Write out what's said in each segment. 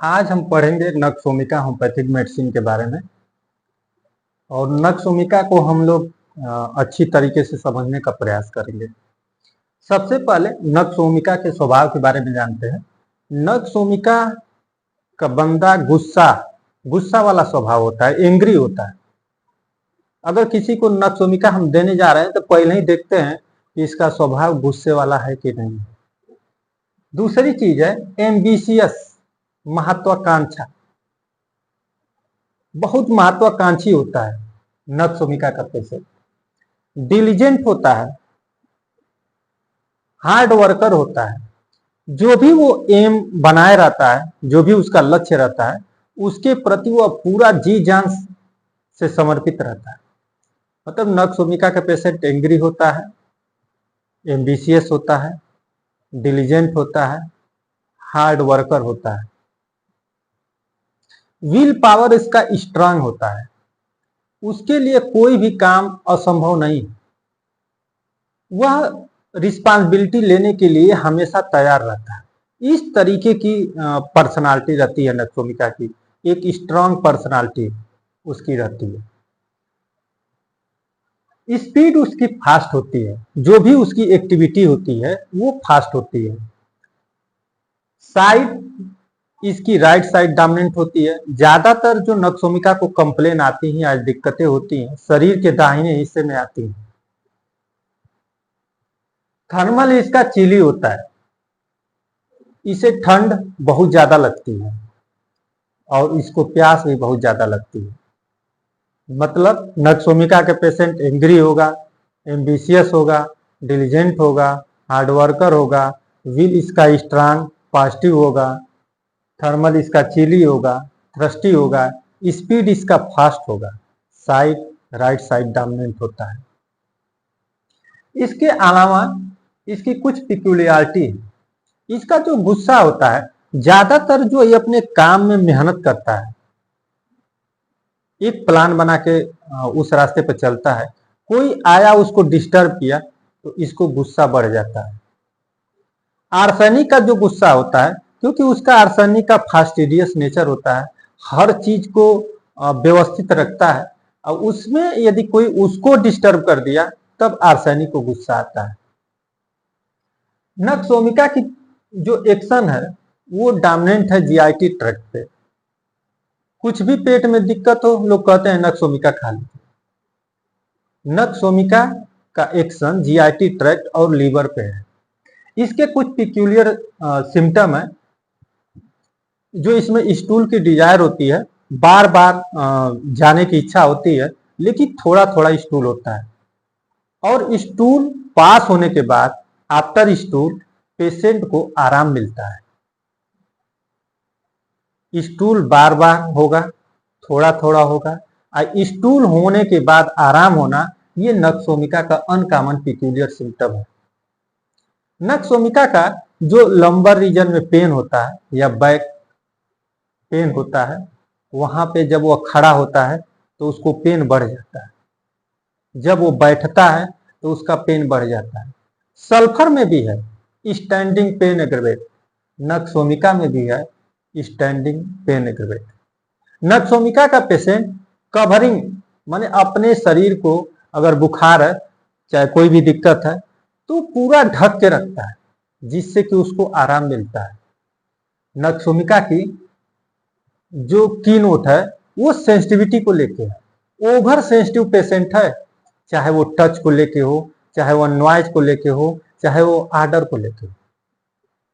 आज हम पढ़ेंगे नक्सोमिका होम्योपैथिक मेडिसिन के बारे में। और नक्सोमिका को हम लोग अच्छी तरीके से समझने का प्रयास करेंगे। सबसे पहले नक्सोमिका के स्वभाव के बारे में जानते हैं। नक्सोमिका का बंदा गुस्सा वाला स्वभाव होता है, एंग्री होता है। अगर किसी को नक्सोमिका हम देने जा रहे हैं तो पहले ही देखते हैं कि इसका स्वभाव गुस्से वाला है कि नहीं। दूसरी चीज है एम्बिशियस, महत्वाकांक्षा, बहुत महत्वाकांक्षी होता है नक्सोमिका का पेशेंट। डिलीजेंट होता है, हार्ड वर्कर होता है। जो भी वो एम बनाए रहता है, जो भी उसका लक्ष्य रहता है, उसके प्रति वो पूरा जी जान से समर्पित रहता है। मतलब नक्सोमिका का पेशेंट एंग्री होता है, एम्बिशियस होता है, डिलीजेंट होता है, हार्ड वर्कर होता है। विल पावर इसका स्ट्रांग होता है, उसके लिए कोई भी काम असंभव नहीं। वह रिस्पांसिबिलिटी लेने के लिए हमेशा तैयार रहता है। इस तरीके की पर्सनालिटी रहती है नक्सोमिका की। एक स्ट्रांग पर्सनालिटी उसकी रहती है। स्पीड उसकी फास्ट होती है, जो भी उसकी एक्टिविटी होती है वो फास्ट होती है। साइड इसकी राइट साइड डोमिनेंट होती है। ज्यादातर जो नक्सोमिका को कंप्लेन आती हैं, आज दिक्कतें होती हैं, शरीर के दाहिने हिस्से में आती हैं। थर्मल इसका चिली होता है, इसे ठंड बहुत ज्यादा लगती है और इसको प्यास भी बहुत ज्यादा लगती है। मतलब नक्सोमिका के पेशेंट एंग्री होगा, एम्बिशियस होगा, डिलीजेंट होगा, हार्ड वर्कर होगा, विल इसका स्ट्रांग पॉजिटिव होगा, थर्मल इसका चिली होगा, थ्रस्टी होगा, स्पीड इसका फास्ट होगा, साइड राइट साइड डोमिनेंट होता है। इसके अलावा इसकी कुछ पिक्यूलियरिटी है। इसका जो गुस्सा होता है, ज्यादातर जो ये अपने काम में मेहनत करता है, एक प्लान बना के उस रास्ते पर चलता है, कोई आया उसको डिस्टर्ब किया तो इसको गुस्सा बढ़ जाता है। आर्सेनिक का जो गुस्सा होता है, क्योंकि उसका आर्सेनिक का फास्टिडियस नेचर होता है, हर चीज को व्यवस्थित रखता है, और उसमें यदि कोई उसको डिस्टर्ब कर दिया तब आर्सेनिक को गुस्सा आता है। नक्सोमिका की जो एक्शन है वो डोमिनेंट है जीआईटी ट्रैक्ट पे। कुछ भी पेट में दिक्कत हो, लोग कहते हैं नक्सोमिका खा लीजिए। नक्सोमिका का एक्शन जीआईटी ट्रैक्ट और लीवर पे है। इसके कुछ पिक्यूलियर सिम्टम है। जो इसमें स्टूल की डिजायर होती है, बार बार जाने की इच्छा होती है, लेकिन थोड़ा थोड़ा स्टूल होता है। और स्टूल पास होने के बाद आफ्टर स्टूल पेशेंट को आराम मिलता है। स्टूल बार बार होगा, थोड़ा थोड़ा होगा, और स्टूल होने के बाद आराम होना, ये नक्सोमिका का अनकॉमन पिक्यूलियर सिम्टम है। नक्सोमिका का जो लंबर रीजन में पेन होता है या बैक पेन होता है, वहां पे जब वो खड़ा होता है तो उसको पेन बढ़ जाता है। जब वो बैठता है तो उसका पेन बढ़ जाता है। सल्फर में भी है स्टैंडिंग पेन एग्रवेट, नक्सोमिका में भी है स्टैंडिंग पेन एग्रवेट। नक्सोमिका का पेशेंट कवरिंग माने अपने शरीर को, अगर बुखार है चाहे कोई भी दिक्कत है तो पूरा ढक के रखता है, जिससे कि उसको आराम मिलता है। नक्सोमिका की जो की नोट है वो सेंसिटिविटी को लेके है। ओवर सेंसिटिव पेशेंट है, चाहे वो टच को लेके हो, चाहे वो नॉइज को लेके हो, चाहे वो आर्डर को लेके हो,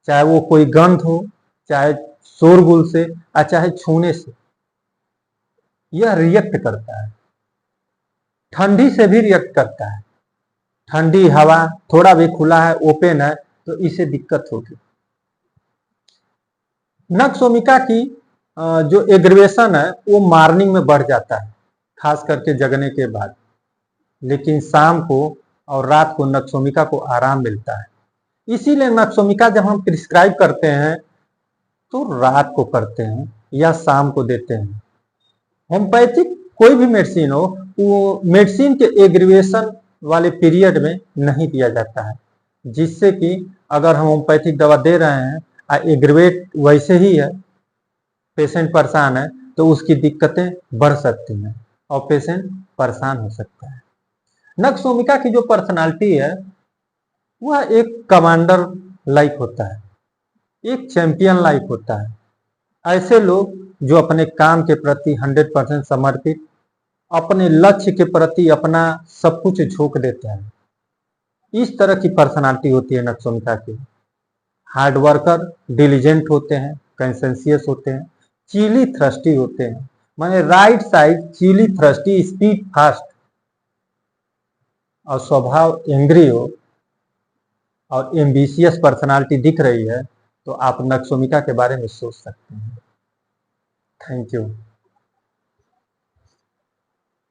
चाहे वो कोई गंध हो, चाहे शोरगुल से, या चाहे छूने से, यह रिएक्ट करता है। ठंडी से भी रिएक्ट करता है। ठंडी हवा, थोड़ा भी खुला है, ओपन है, तो इसे दिक्कत होगी। नक्सोमिका की जो एग्रीवेशन है वो मॉर्निंग में बढ़ जाता है, खास करके जगने के बाद, लेकिन शाम को और रात को नक्सोमिका को आराम मिलता है। इसीलिए नक्सोमिका जब हम प्रिस्क्राइब करते हैं तो रात को करते हैं या शाम को देते हैं। होम्योपैथिक कोई भी मेडिसिन हो, वो मेडिसिन के एग्रीवेशन वाले पीरियड में नहीं दिया जाता है, जिससे कि अगर हम होम्योपैथिक दवा दे रहे हैं एग्रीवेट वैसे ही है पेशेंट परेशान है तो उसकी दिक्कतें बढ़ सकती हैं और पेशेंट परेशान हो सकता है। नक्सोमिका की जो पर्सनालिटी है वह एक कमांडर लाइक होता है, एक चैंपियन लाइक होता है। ऐसे लोग जो अपने काम के प्रति 100% समर्पित, अपने लक्ष्य के प्रति अपना सब कुछ झोंक देते हैं, इस तरह की पर्सनालिटी होती है नक्सोमिका की। हार्ड वर्कर, डिलीजेंट होते हैं, कंसेंशियस होते हैं, चीली थ्रस्टी होते हैं, माने right side chilly thirsty, speed fast और स्वभाव एंग्री हो और एम्बिशियस पर्सनालिटी दिख रही है तो आप नक्सोमिका के बारे में सोच सकते हैं। Thank you.